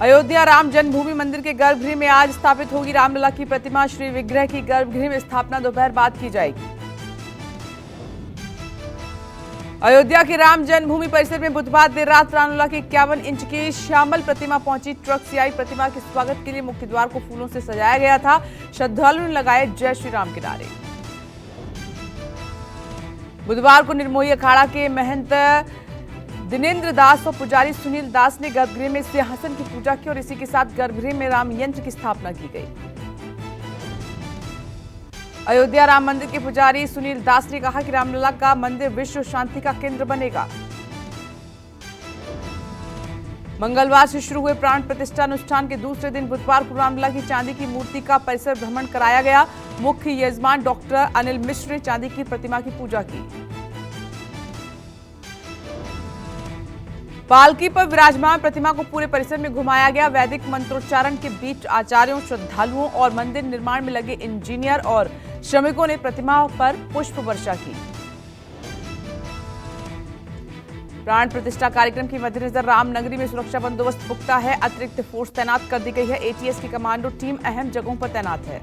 अयोध्या राम जन्मभूमि मंदिर के गर्भगृह में आज स्थापित होगी रामलला की प्रतिमा। श्री विग्रह की गर्भगृह में स्थापना दोपहर बाद की जाएगी। अयोध्या के राम जन्मभूमि परिसर में बुधवार देर रात रामलला की 51 इंच की श्यामल प्रतिमा पहुंची। ट्रक से आई प्रतिमा के स्वागत के लिए मुख्य द्वार को फूलों से सजाया गया था। श्रद्धालुओं ने लगाए जय श्री राम के नारे। बुधवार को निर्मोही अखाड़ा के महंत दिनेंद्र दास और पुजारी सुनील दास ने गर्भगृह में सिंहासन की पूजा की और इसी के साथ गर्भगृह में राम यंत्र की स्थापना की गई। अयोध्या राम मंदिर के पुजारी सुनील दास ने कहा कि रामलला का मंदिर विश्व शांति का केंद्र बनेगा। मंगलवार से शुरू हुए प्राण प्रतिष्ठा अनुष्ठान के दूसरे दिन बुधवार को रामलला की चांदी की मूर्ति का परिसर भ्रमण कराया गया। मुख्य यजमान डॉक्टर अनिल मिश्र ने चांदी की प्रतिमा की पूजा की। पालकी पर विराजमान प्रतिमा को पूरे परिसर में घुमाया गया। वैदिक मंत्रोच्चारण के बीच आचार्यों, श्रद्धालुओं और मंदिर निर्माण में लगे इंजीनियर और श्रमिकों ने प्रतिमा पर पुष्प वर्षा की। प्राण प्रतिष्ठा कार्यक्रम के मद्देनजर रामनगरी में सुरक्षा बंदोबस्त पुख्ता है। अतिरिक्त फोर्स तैनात कर दी गई है। एटीएस की कमांडो टीम अहम जगहों पर तैनात है।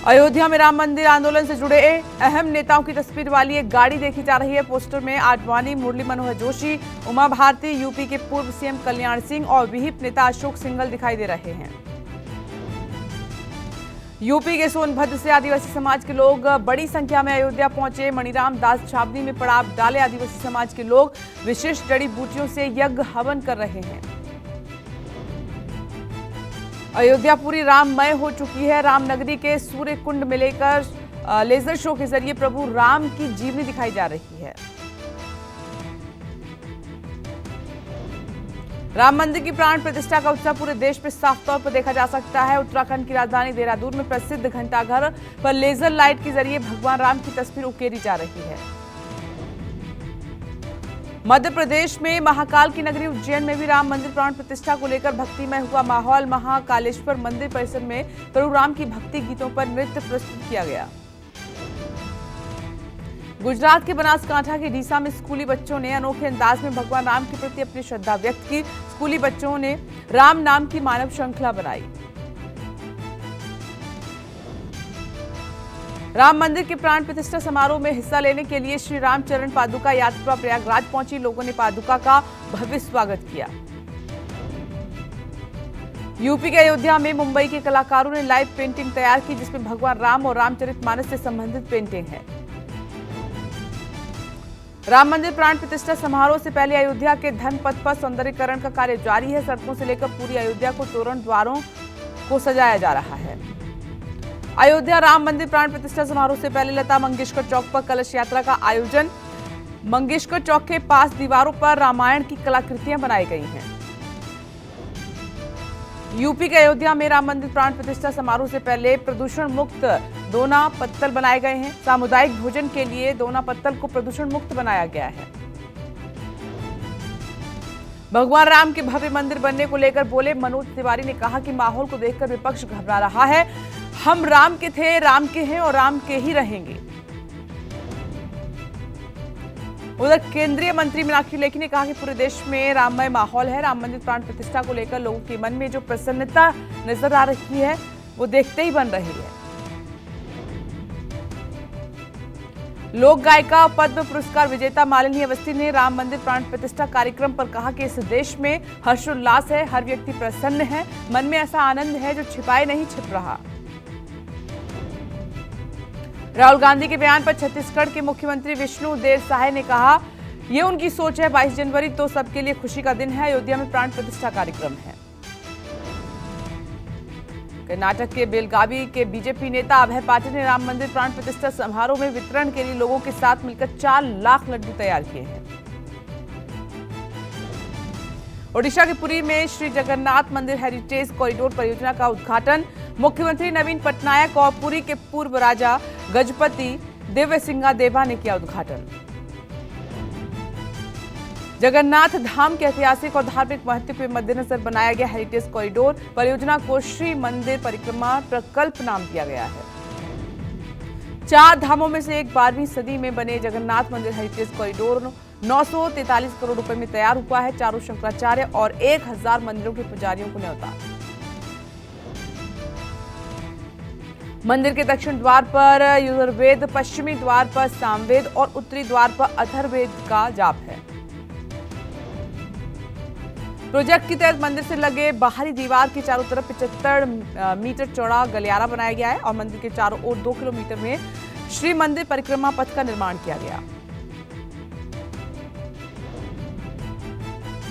अयोध्या में राम मंदिर आंदोलन से जुड़े अहम नेताओं की तस्वीर वाली एक गाड़ी देखी जा रही है। पोस्टर में आडवाणी, मुरली मनोहर जोशी, उमा भारती, यूपी के पूर्व सीएम कल्याण सिंह और विहिप नेता अशोक सिंघल दिखाई दे रहे हैं। यूपी के सोनभद्र से आदिवासी समाज के लोग बड़ी संख्या में अयोध्या पहुंचे। मणिराम दास छावनी में पड़ाव डाले आदिवासी समाज के लोग विशिष्ट जड़ी बूटियों से यज्ञ हवन कर रहे हैं। अयोध्या पूरी राममय हो चुकी है। रामनगरी के सूर्य कुंड में लेकर लेजर शो के जरिए प्रभु राम की जीवनी दिखाई जा रही है। राम मंदिर की प्राण प्रतिष्ठा का उत्सव पूरे देश में साफ तौर पर देखा जा सकता है। उत्तराखंड की राजधानी देहरादून में प्रसिद्ध घंटाघर पर लेजर लाइट के जरिए भगवान राम की तस्वीर उकेरी जा रही है। मध्य प्रदेश में महाकाल की नगरी उज्जैन में भी राम मंदिर प्राण प्रतिष्ठा को लेकर भक्तिमय हुआ माहौल। महाकालेश्वर मंदिर परिसर में प्रभु राम की भक्ति गीतों पर नृत्य प्रस्तुत किया गया। गुजरात के बनासकांठा के डीसा में स्कूली बच्चों ने अनोखे अंदाज में भगवान राम के प्रति अपनी श्रद्धा व्यक्त की। स्कूली बच्चों ने राम नाम की मानव श्रृंखला बनाई। राम मंदिर के प्राण प्रतिष्ठा समारोह में हिस्सा लेने के लिए श्री रामचरण पादुका यात्रा प्रयागराज पहुंची। लोगों ने पादुका का भव्य स्वागत किया। यूपी के अयोध्या में मुंबई के कलाकारों ने लाइव पेंटिंग तैयार की जिसमें भगवान राम और रामचरितमानस से संबंधित पेंटिंग है। राम मंदिर प्राण प्रतिष्ठा समारोह से पहले अयोध्या के धर्मपथ पर सौंदर्यीकरण का कार्य जारी है। सड़कों से लेकर पूरी अयोध्या को तोरण द्वारों को सजाया जा रहा है। अयोध्या राम मंदिर प्राण प्रतिष्ठा समारोह से पहले लता मंगेशकर चौक पर कलश यात्रा का आयोजन। मंगेशकर चौक के पास दीवारों पर रामायण की कलाकृतियां बनाई गई हैं। यूपी के अयोध्या में राम मंदिर प्राण प्रतिष्ठा समारोह से पहले प्रदूषण मुक्त दोना पत्तल बनाए गए हैं। सामुदायिक भोजन के लिए दोना पत्तल को प्रदूषण मुक्त बनाया गया है। भगवान राम के भव्य मंदिर बनने को लेकर बोले मनोज तिवारी ने कहा कि माहौल को देखकर विपक्ष घबरा रहा है। हम राम के थे, राम के हैं और राम के ही रहेंगे। उधर केंद्रीय मंत्री मीनाक्षी लेखी ने कहा कि पूरे देश में राममय माहौल है। राम मंदिर प्राण प्रतिष्ठा को लेकर लोगों के मन में जो प्रसन्नता नजर आ रही है वो देखते ही बन रही है। लोक गायिका पद्म पुरस्कार विजेता मालिनी अवस्थी ने राम मंदिर प्राण प्रतिष्ठा कार्यक्रम पर कहा कि इस देश में हर्षोल्लास है। हर व्यक्ति प्रसन्न है। मन में ऐसा आनंद है जो छिपाए नहीं छिप रहा। राहुल गांधी के बयान पर छत्तीसगढ़ के मुख्यमंत्री विष्णुदेव साय ने कहा यह उनकी सोच है। 22 जनवरी तो सबके लिए खुशी का दिन है। अयोध्या में प्राण प्रतिष्ठा कार्यक्रम है। कर्नाटक के बेलगावी के बीजेपी नेता अभय पाटिल ने राम मंदिर प्राण प्रतिष्ठा समारोह में वितरण के लिए लोगों के साथ मिलकर 4 लाख लड्डू तैयार किए हैं। ओडिशा के पुरी में श्री जगन्नाथ मंदिर हेरिटेज कॉरिडोर परियोजना का उद्घाटन। मुख्यमंत्री नवीन पटनायक और पुरी के पूर्व राजा गजपति दिव्य सिंह देवा ने किया उद्घाटन। जगन्नाथ धाम के ऐतिहासिक और धार्मिक महत्व के मद्देनजर बनाया गया हेरिटेज कॉरिडोर परियोजना को श्री मंदिर परिक्रमा प्रकल्प नाम दिया गया है। 4 धामों में से एक 12वीं सदी में बने जगन्नाथ मंदिर हेरिटेज कॉरिडोर 943 करोड़ रुपए में तैयार हुआ है। चारों शंकराचार्य और 1000 मंदिरों के पुजारियों को न्योता। मंदिर के दक्षिण द्वार पर यजुर्वेद, पश्चिमी द्वार पर सामवेद और उत्तरी द्वार पर अथर्ववेद का जाप है। प्रोजेक्ट के तहत मंदिर से लगे बाहरी दीवार के चारों तरफ 75 मीटर चौड़ा गलियारा बनाया गया है और मंदिर के चारों ओर 2 किलोमीटर में श्री मंदिर परिक्रमा पथ का निर्माण किया गया।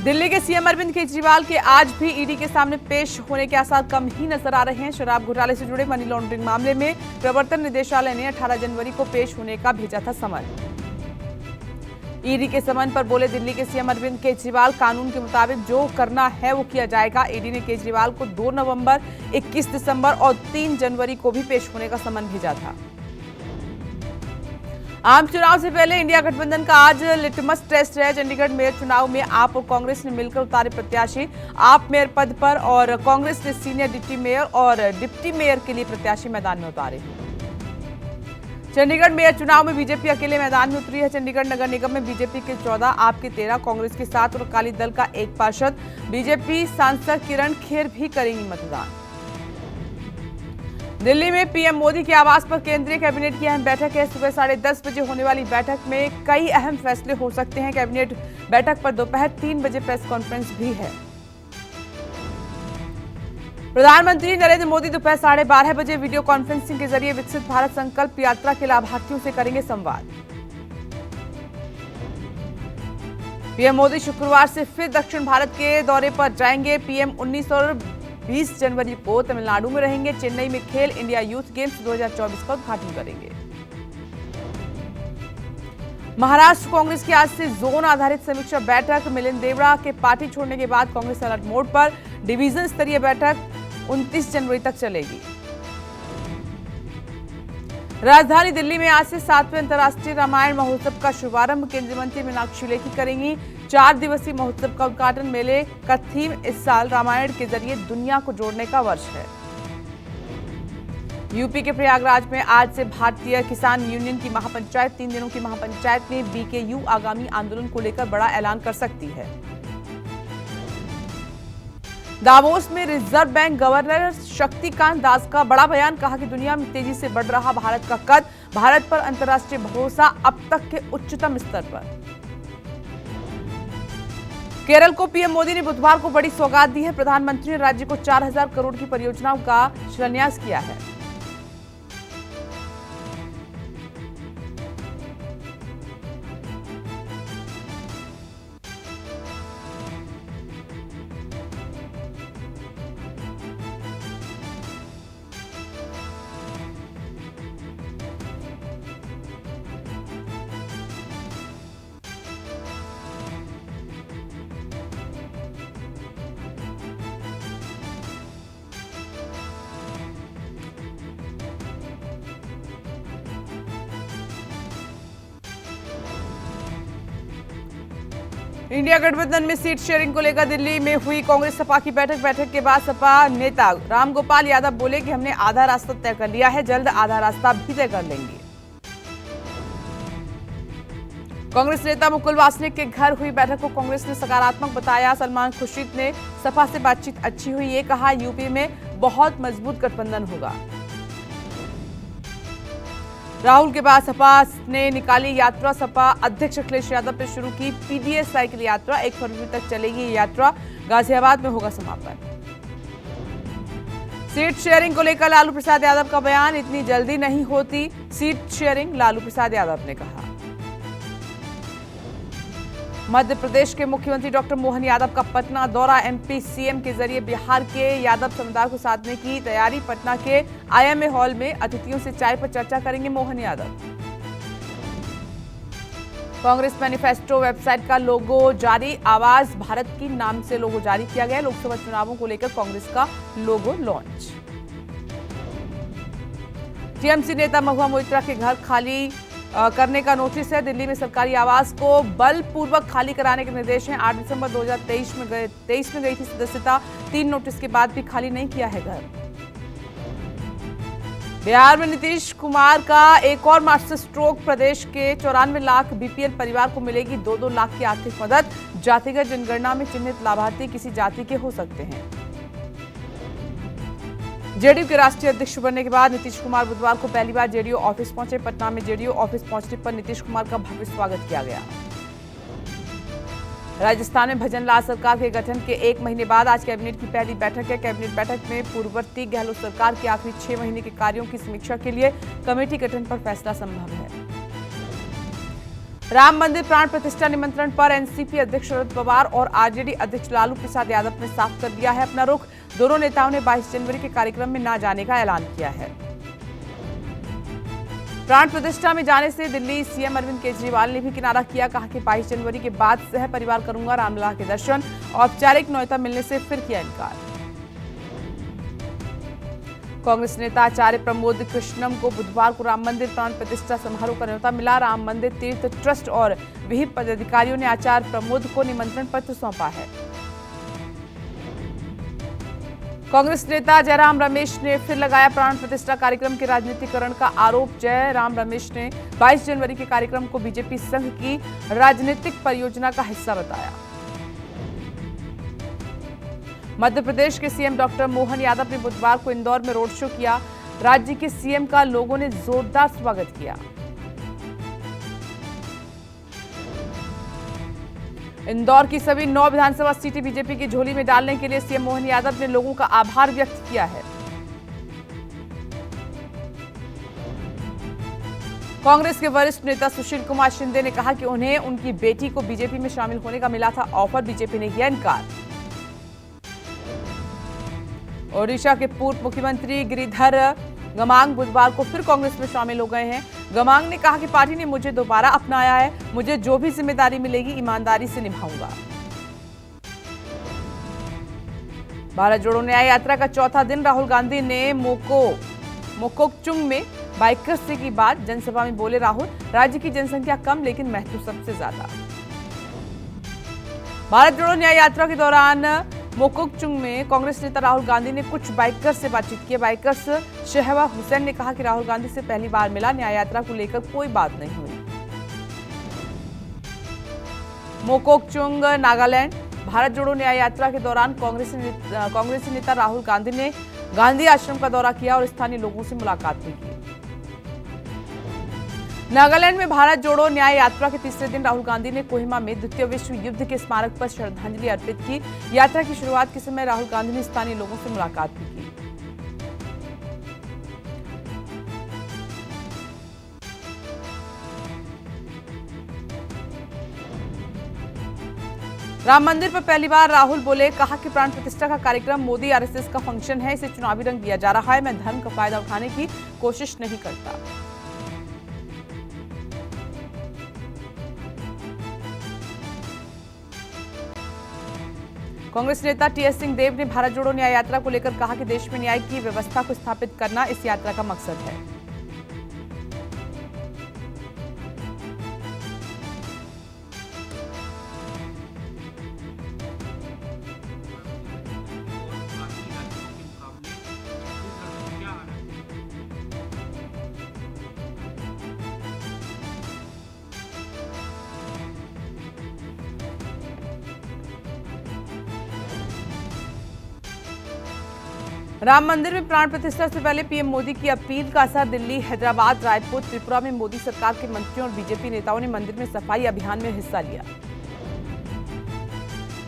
दिल्ली के सीएम अरविंद केजरीवाल के आज भी ईडी के सामने पेश होने के आसार कम ही नजर आ रहे हैं। शराब घोटाले से जुड़े मनी लॉन्ड्रिंग मामले में प्रवर्तन निदेशालय ने 18 जनवरी को पेश होने का भेजा था समन। ईडी के समन पर बोले दिल्ली के सीएम अरविंद केजरीवाल, कानून के मुताबिक जो करना है वो किया जाएगा। ईडी ने केजरीवाल को 2 नवंबर, 21 दिसंबर और 3 जनवरी को भी पेश होने का समन भेजा था। आम चुनाव से पहले इंडिया गठबंधन का आज लिटमस टेस्ट है। चंडीगढ़ मेयर चुनाव में आप और कांग्रेस ने मिलकर उतारे प्रत्याशी। आप मेयर पद पर और कांग्रेस ने सीनियर डिप्टी मेयर और डिप्टी मेयर के लिए प्रत्याशी मैदान में उतारे। चंडीगढ़ मेयर चुनाव में बीजेपी अकेले मैदान में उतरी है। चंडीगढ़ नगर निगम में बीजेपी के 14, आप के 13, कांग्रेस के 7 और अकाली दल का 1 पार्षद। बीजेपी सांसद किरण खेर भी करेंगी मतदान। दिल्ली में पीएम मोदी के आवास पर केंद्रीय कैबिनेट की अहम बैठक है। सुबह 10:30 बजे होने वाली बैठक में कई अहम फैसले हो सकते हैं। कैबिनेट बैठक पर दोपहर 3 बजे प्रेस कॉन्फ्रेंस भी है। प्रधानमंत्री नरेंद्र मोदी दोपहर 12:30 बजे वीडियो कॉन्फ्रेंसिंग के जरिए विकसित भारत संकल्प यात्रा के लाभार्थियों से करेंगे संवाद। पीएम मोदी शुक्रवार से फिर दक्षिण भारत के दौरे पर जाएंगे। पीएम 19 और 20 जनवरी को तमिलनाडु में रहेंगे। चेन्नई में खेल इंडिया यूथ गेम्स 2024 का उद्घाटन करेंगे। महाराष्ट्र कांग्रेस की आज से जोन आधारित समीक्षा बैठक। मिलिंद देवड़ा के पार्टी छोड़ने के बाद कांग्रेस अलर्ट मोड पर। डिवीजन स्तरीय बैठक 29 जनवरी तक चलेगी। राजधानी दिल्ली में आज से 7वें अंतर्राष्ट्रीय रामायण महोत्सव का शुभारंभ केंद्रीय मंत्री मीनाक्षी लेखी करेंगी। 4 दिवसीय महोत्सव का उद्घाटन। मेले का थीम इस साल रामायण के जरिए दुनिया को जोड़ने का वर्ष है। यूपी के प्रयागराज में आज से भारतीय किसान यूनियन की महापंचायत। 3 दिनों की महापंचायत में बीकेयू आगामी आंदोलन को लेकर बड़ा ऐलान कर सकती है। दावोस में reserve bank governor Shaktikanta Das का बड़ा बयान। कहा कि दुनिया में तेजी से बढ़ रहा भारत का कद, भारत पर अंतर्राष्ट्रीय भरोसा अब तक के उच्चतम स्तर पर। केरल को पीएम मोदी ने बुधवार को बड़ी सौगात दी है। प्रधानमंत्री ने राज्य को 4000 करोड़ की परियोजनाओं का शिलान्यास किया है। इंडिया गठबंधन में सीट शेयरिंग को लेकर दिल्ली में हुई कांग्रेस सपा की बैठक के बाद सपा नेता रामगोपाल यादव बोले कि हमने आधा रास्ता तय कर लिया है, जल्द आधा रास्ता भी तय कर लेंगे। कांग्रेस नेता मुकुल वासनिक के घर हुई बैठक को कांग्रेस ने सकारात्मक बताया। सलमान खुर्शीद ने सपा से बातचीत अच्छी हुई, ये कहा यूपी में बहुत मजबूत गठबंधन होगा। राहुल के बाद सपा ने निकाली यात्रा। सपा अध्यक्ष अखिलेश यादव ने शुरू की पीडीएस साइकिल यात्रा। 1 फरवरी तक चलेगी ये यात्रा। गाजियाबाद में होगा समापन। सीट शेयरिंग को लेकर लालू प्रसाद यादव का बयान। इतनी जल्दी नहीं होती सीट शेयरिंग, लालू प्रसाद यादव ने कहा। मध्य प्रदेश के मुख्यमंत्री डॉक्टर मोहन यादव का पटना दौरा। एमपी सीएम के जरिए बिहार के यादव समुदाय को साधने की तैयारी। पटना के आईएमए हॉल में अतिथियों से चाय पर चर्चा करेंगे मोहन यादव। कांग्रेस मैनिफेस्टो वेबसाइट का लोगो जारी। आवाज भारत की नाम से लोगो जारी किया गया। लोकसभा चुनावों को लेकर कांग्रेस का लोगो लॉन्च। टीएमसी नेता महुआ मोइत्रा के घर खाली करने का नोटिस है। दिल्ली में सरकारी आवास को बलपूर्वक खाली कराने के निर्देश हैं। 8 दिसंबर 2023 में गई थी सदस्यता। 3 नोटिस के बाद भी खाली नहीं किया है घर। बिहार में नीतीश कुमार का एक और मास्टर स्ट्रोक। प्रदेश के 94 लाख बीपीएल परिवार को मिलेगी 2-2 लाख की आर्थिक मदद। जातिगत जनगणना में चिन्हित लाभार्थी किसी जाति के हो सकते हैं। जेडीयू के राष्ट्रीय अध्यक्ष बनने के बाद नीतीश कुमार बुधवार को पहली बार जेडीयू ऑफिस पहुंचे। पटना में जेडीयू ऑफिस पहुंचने पर नीतीश कुमार का भव्य स्वागत किया गया। राजस्थान में भजनलाल सरकार के गठन के 1 महीने बाद आज कैबिनेट की पहली बैठक है। कैबिनेट बैठक में पूर्ववर्ती गहलोत सरकार के आखिरी 6 महीने के कार्यों की समीक्षा के लिए कमेटी गठन पर फैसला संभव है। राम मंदिर प्राण प्रतिष्ठा निमंत्रण पर एनसीपी अध्यक्ष शरद पवार और आरजेडी अध्यक्ष लालू प्रसाद यादव ने साफ कर दिया है अपना रुख। दोनों नेताओं ने 22 जनवरी के कार्यक्रम में न जाने का ऐलान किया है। प्राण प्रतिष्ठा में जाने से दिल्ली सीएम अरविंद केजरीवाल ने भी किनारा किया। कहा कि 22 जनवरी के बाद सह परिवार करूंगा रामलला के दर्शन। औपचारिक न्योता मिलने से फिर किया इनकार। कांग्रेस नेता आचार्य प्रमोद कृष्णम को बुधवार को राम मंदिर प्राण प्रतिष्ठा समारोह का न्योता मिला। राम मंदिर तीर्थ ट्रस्ट और विहिप पदाधिकारियों ने आचार्य प्रमोद को निमंत्रण पत्र सौंपा है। कांग्रेस नेता जयराम रमेश ने फिर लगाया प्राण प्रतिष्ठा कार्यक्रम के राजनीतिकरण का आरोप। जयराम रमेश ने 22 जनवरी के कार्यक्रम को बीजेपी संघ की राजनीतिक परियोजना का हिस्सा बताया। मध्य प्रदेश के सीएम डॉक्टर मोहन यादव ने बुधवार को इंदौर में रोड शो किया। राज्य के सीएम का लोगों ने जोरदार स्वागत किया। इंदौर की सभी 9 विधानसभा सीटें बीजेपी की झोली में डालने के लिए सीएम मोहन यादव ने लोगों का आभार व्यक्त किया है। कांग्रेस के वरिष्ठ नेता सुशील कुमार शिंदे ने कहा कि उन्हें उनकी बेटी को बीजेपी में शामिल होने का मिला था ऑफर, बीजेपी ने किया इनकार। ओडिशा के पूर्व मुख्यमंत्री गिरिधर गमांग बुधवार को फिर कांग्रेस में शामिल हो गए हैं। गमांग ने कहा कि पार्टी ने मुझे दोबारा अपनाया है, मुझे जो भी जिम्मेदारी मिलेगी ईमानदारी से निभाऊंगा। भारत जोड़ो न्याय यात्रा का चौथा दिन राहुल गांधी ने मोकोकचुंग में बाइकर्स से की बात। जनसभा में बोले राहुल, राज्य की जनसंख्या कम लेकिन महत्व सबसे ज्यादा। भारत जोड़ो न्याय यात्रा के दौरान मोकोकचुंग में कांग्रेस नेता राहुल गांधी ने कुछ बाइकर्स से बातचीत की। बाइकर्स शहवा हुसैन ने कहा कि राहुल गांधी से पहली बार मिला, न्याय यात्रा को लेकर कोई बात नहीं हुई। मोकोकचुंग नागालैंड। भारत जोड़ो न्याय यात्रा के दौरान कांग्रेसी नेता राहुल गांधी ने गांधी आश्रम का दौरा किया और स्थानीय लोगों से मुलाकात भी की। नागालैंड में भारत जोड़ो न्याय यात्रा के तीसरे दिन राहुल गांधी ने कोहिमा में द्वितीय विश्व युद्ध के स्मारक पर श्रद्धांजलि अर्पित की। यात्रा की शुरुआत के समय राहुल गांधी ने स्थानीय लोगों से मुलाकात भी की। राम मंदिर पर पहली बार राहुल बोले। कहा कि प्राण प्रतिष्ठा का कार्यक्रम मोदी आरएसएस का फंक्शन है, इसे चुनावी रंग दिया जा रहा है। मैं धर्म का फायदा उठाने की कोशिश नहीं करता। कांग्रेस नेता टीएस सिंहदेव ने भारत जोड़ो न्याय यात्रा को लेकर कहा कि देश में न्याय की व्यवस्था को स्थापित करना इस यात्रा का मकसद है। राम मंदिर में प्राण प्रतिष्ठा से पहले पीएम मोदी की अपील का असर। दिल्ली, हैदराबाद, रायपुर, त्रिपुरा में मोदी सरकार के मंत्रियों और बीजेपी नेताओं ने मंदिर में सफाई अभियान में हिस्सा लिया।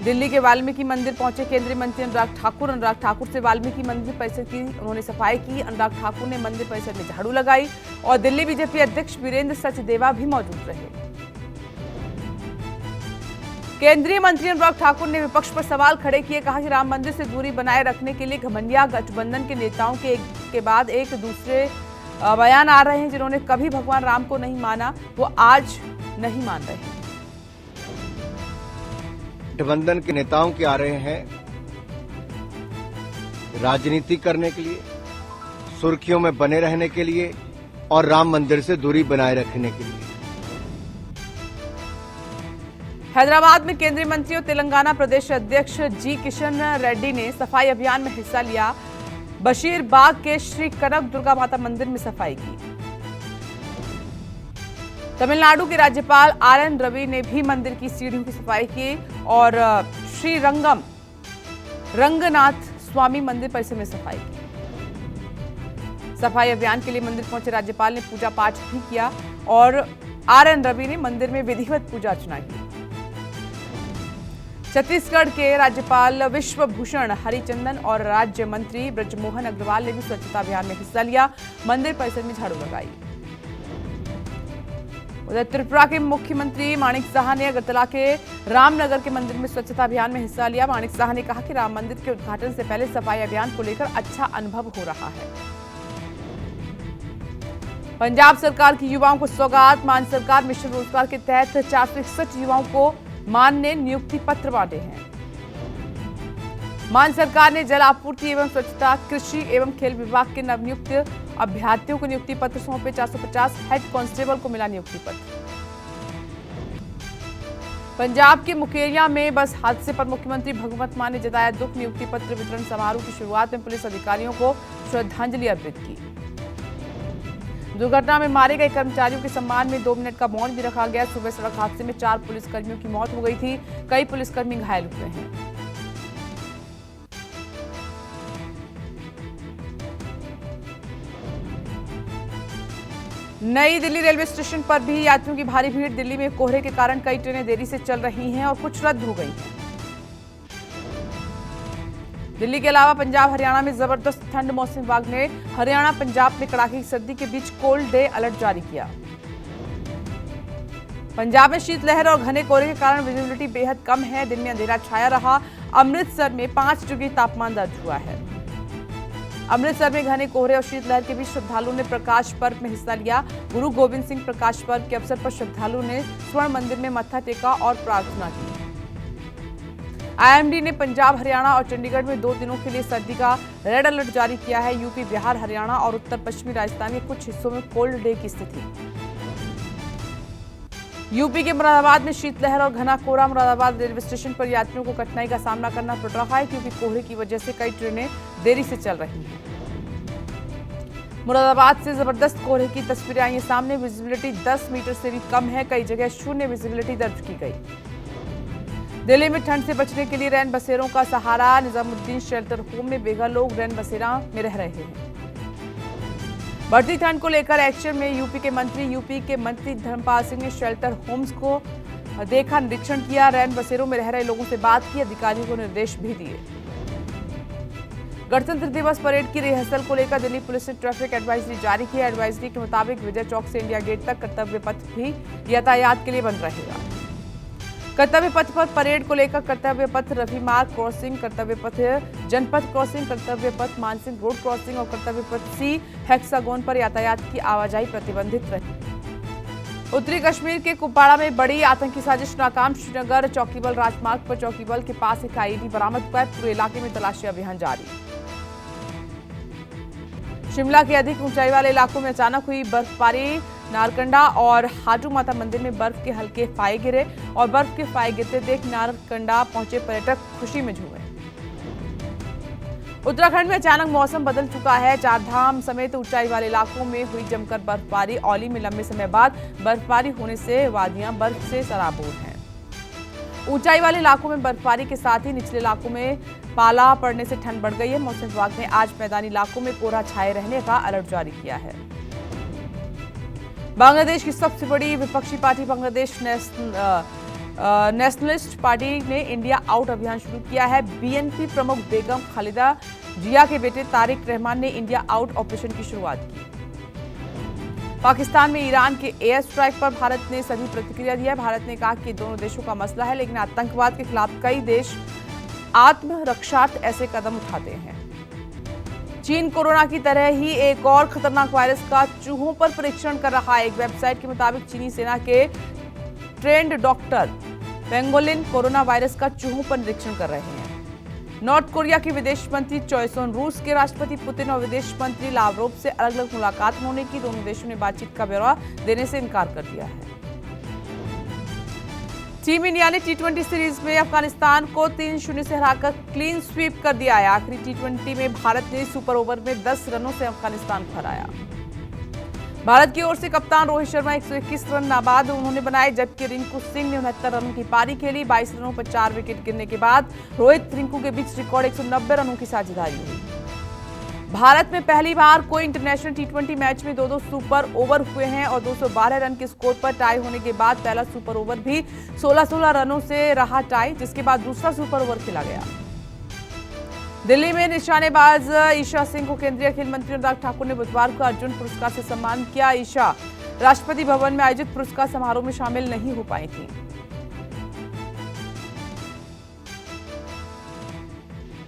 दिल्ली के वाल्मीकि मंदिर पहुंचे केंद्रीय मंत्री अनुराग ठाकुर से वाल्मीकि मंदिर परिसर की उन्होंने सफाई की। अनुराग ठाकुर ने मंदिर परिसर में झाड़ू लगाई और दिल्ली बीजेपी अध्यक्ष वीरेंद्र सचदेवा भी मौजूद रहे। केंद्रीय मंत्री अनुराग ठाकुर ने विपक्ष पर सवाल खड़े किए। कहा कि राम मंदिर से दूरी बनाए रखने के लिए घमंडिया गठबंधन के नेताओं के बाद एक दूसरे बयान आ रहे हैं। जिन्होंने कभी भगवान राम को नहीं माना वो आज नहीं मान रहे हैं। गठबंधन के नेताओं के आ रहे हैं राजनीति करने के लिए, सुर्खियों में बने रहने के लिए और राम मंदिर से दूरी बनाए रखने के लिए। हैदराबाद में केंद्रीय मंत्री और तेलंगाना प्रदेश अध्यक्ष जी किशन रेड्डी ने सफाई अभियान में हिस्सा लिया। बशीरबाग के श्री कनक दुर्गा माता मंदिर में सफाई की। तमिलनाडु के राज्यपाल RN रवि ने भी मंदिर की सीढ़ियों की सफाई की और श्री रंगनाथ स्वामी मंदिर परिसर में सफाई की। सफाई अभियान के लिए मंदिर पहुंचे राज्यपाल ने पूजा पाठ भी किया और RN रवि ने मंदिर में विधिवत पूजा अर्चना की। छत्तीसगढ़ के राज्यपाल विश्वभूषण हरिचंदन और राज्य मंत्री ब्रजमोहन अग्रवाल ने भी स्वच्छता अभियान में हिस्सा लिया। मंदिर परिसर में झाड़ू लगाई। उधर त्रिपुरा के मुख्यमंत्री माणिक साहा ने अगरतला के रामनगर के मंदिर में स्वच्छता अभियान में हिस्सा लिया। माणिक साहा ने कहा कि राम मंदिर के उद्घाटन से पहले सफाई अभियान को लेकर अच्छा अनुभव हो रहा है। पंजाब सरकार की युवाओं को सौगात। मान सरकार मिशन रोजगार के तहत 461 युवाओं को मान ने नियुक्ति पत्र बांटे हैं। मान सरकार ने जल आपूर्ति एवं स्वच्छता, कृषि एवं खेल विभाग के नवनियुक्त अभ्यर्थियों को नियुक्ति पत्र सौंपे। 450 हेड कांस्टेबल को मिला नियुक्ति पत्र। पंजाब के मुकेरिया में बस हादसे पर मुख्यमंत्री भगवंत मान ने जताया दुख। नियुक्ति पत्र वितरण समारोह की शुरुआत में पुलिस अधिकारियों को श्रद्धांजलि अर्पित की। दुर्घटना में मारे गए कर्मचारियों के सम्मान में 2 मिनट का मौन भी रखा गया। सुबह सड़क हादसे में 4 पुलिसकर्मियों की मौत हो गई थी। कई पुलिसकर्मी घायल हुए हैं। नई दिल्ली रेलवे स्टेशन पर भी यात्रियों की भारी भीड़। दिल्ली में कोहरे के कारण कई ट्रेनें देरी से चल रही हैं और कुछ रद्द हो गई हैं। दिल्ली के अलावा पंजाब हरियाणा में जबरदस्त ठंड। मौसम विभाग ने हरियाणा पंजाब में कड़ाके की सर्दी के बीच कोल्ड डे अलर्ट जारी किया। पंजाब में शीतलहर और घने कोहरे के कारण विजिबिलिटी बेहद कम है। दिन में अंधेरा छाया रहा। अमृतसर में 5 डिग्री तापमान दर्ज हुआ है। अमृतसर में घने कोहरे और शीतलहर के बीच श्रद्धालुओं ने प्रकाश पर्व में हिस्सा लिया। गुरु गोविंद सिंह प्रकाश पर्व के अवसर पर श्रद्धालुओं ने स्वर्ण मंदिर में मत्था टेका और प्रार्थना की। IMD ने पंजाब, हरियाणा और चंडीगढ़ में 2 दिनों के लिए सर्दी का रेड अलर्ट जारी किया है। यूपी, बिहार, हरियाणा और उत्तर पश्चिमी राजस्थान के कुछ हिस्सों में कोल्ड डे की स्थिति। यूपी के मुरादाबाद में शीतलहर और घना कोहरा। मुरादाबाद रेलवे स्टेशन पर यात्रियों को कठिनाई का सामना करना पड़ रहा है क्योंकि कोहरे की वजह से कई ट्रेनें देरी से चल रही हैं। मुरादाबाद से जबरदस्त कोहरे की तस्वीरें आई हैं सामने। विजिबिलिटी 10 मीटर से भी कम है। कई जगह शून्य विजिबिलिटी दर्ज की गई। दिल्ली में ठंड से बचने के लिए रैन बसेरों का सहारा। निजामुद्दीन शेल्टर होम में बेघर लोग रैन बसेरा में रह रहे हैं। बढ़ती ठंड को लेकर एक्शन में यूपी के मंत्री धर्मपाल सिंह ने शेल्टर होम्स को देखा, निरीक्षण किया। रैन बसेरों में रह रहे लोगों से बात की। अधिकारियों को निर्देश भी दिए। गणतंत्र दिवस परेड की रिहर्सल को लेकर दिल्ली पुलिस ने ट्रैफिक एडवाइजरी जारी की है। एडवाइजरी के मुताबिक विजय चौक से इंडिया गेट तक कर्तव्य पथ भी यातायात के लिए बंद रहेगा। कर्तव्य पथ पर परेड को लेकर कर्तव्य पथ रवि मार्ग क्रॉसिंग, कर्तव्य पथ जनपथ क्रॉसिंग, कर्तव्य पथ मानसिंह रोड क्रॉसिंग और कर्तव्य पथ C हेक्सागोन पर यातायात की आवाजाही प्रतिबंधित रही। उत्तरी कश्मीर के कुपवाड़ा में बड़ी आतंकी साजिश नाकाम। श्रीनगर चौकीबल राजमार्ग पर चौकीबल के पास एक IED बरामद हुआ है। पूरे इलाके में तलाशी अभियान जारी। शिमला के अधिक ऊंचाई वाले इलाकों में अचानक हुई बर्फबारी। नारकंडा और हाटू माता मंदिर में बर्फ के हल्के फाए गिरे और बर्फ के फाए गिरते देख नारकंडा पहुंचे पर्यटक खुशी में झूमे। उत्तराखंड में अचानक मौसम बदल चुका है। चारधाम समेत ऊंचाई वाले इलाकों में हुई जमकर बर्फबारी। औली में लंबे समय बाद बर्फबारी होने से वादियां बर्फ से सराबोर हैं। ऊंचाई वाले इलाकों में बर्फबारी के साथ ही निचले इलाकों में पाला पड़ने से ठंड बढ़ गई है। मौसम विभाग ने आज मैदानी इलाकों में कोहरा छाए रहने का अलर्ट जारी किया है। बांग्लादेश की सबसे बड़ी विपक्षी पार्टी बांग्लादेश नेशनलिस्ट पार्टी ने इंडिया आउट अभियान शुरू किया है। BNP प्रमुख बेगम खालिदा जिया के बेटे तारिक रहमान ने इंडिया आउट ऑपरेशन की शुरुआत की। पाकिस्तान में ईरान के एयर स्ट्राइक पर भारत ने सभी प्रतिक्रिया दिया। भारत ने कहा कि दोनों देशों का मसला है, लेकिन आतंकवाद के खिलाफ कई देश आत्मरक्षार्थ ऐसे कदम उठाते हैं। चीन कोरोना की तरह ही एक और खतरनाक वायरस का चूहों पर परीक्षण कर रहा है। एक वेबसाइट के मुताबिक चीनी सेना के trend doctor pangolin corona virus का चूहों पर निरीक्षण कर रहे हैं। नॉर्थ कोरिया के विदेश मंत्री चॉयसोन, रूस के राष्ट्रपति पुतिन और विदेश मंत्री लावरोव से अलग अलग मुलाकात होने की। दोनों देशों ने बातचीत का ब्यौरा देने से इनकार कर दिया है। टीम इंडिया ने टी20 सीरीज में अफगानिस्तान को 3-0 से हराकर क्लीन स्वीप कर दिया है। आखिरी टी20 में भारत ने सुपर ओवर में 10 रनों से अफगानिस्तान को हराया। भारत की ओर से कप्तान रोहित शर्मा 121 रन नाबाद उन्होंने बनाए, जबकि रिंकू सिंह ने 69 रनों की पारी खेली। 22 रनों पर 4 विकेट गिरने के बाद रोहित रिंकू के बीच रिकॉर्ड 190 रनों की साझेदारी हुई। भारत में पहली बार कोई इंटरनेशनल टी20 मैच में 2-2 सुपर ओवर हुए हैं और 212 रन के स्कोर पर टाई होने के बाद पहला सुपर ओवर भी 16-16 रनों से रहा टाई, जिसके बाद दूसरा सुपर ओवर खेला गया। दिल्ली में निशानेबाज ईशा सिंह को केंद्रीय खेल मंत्री अनुराग ठाकुर ने बुधवार को अर्जुन पुरस्कार से सम्मान किया। ईशा राष्ट्रपति भवन में आयोजित पुरस्कार समारोह में शामिल नहीं हो पाई थी।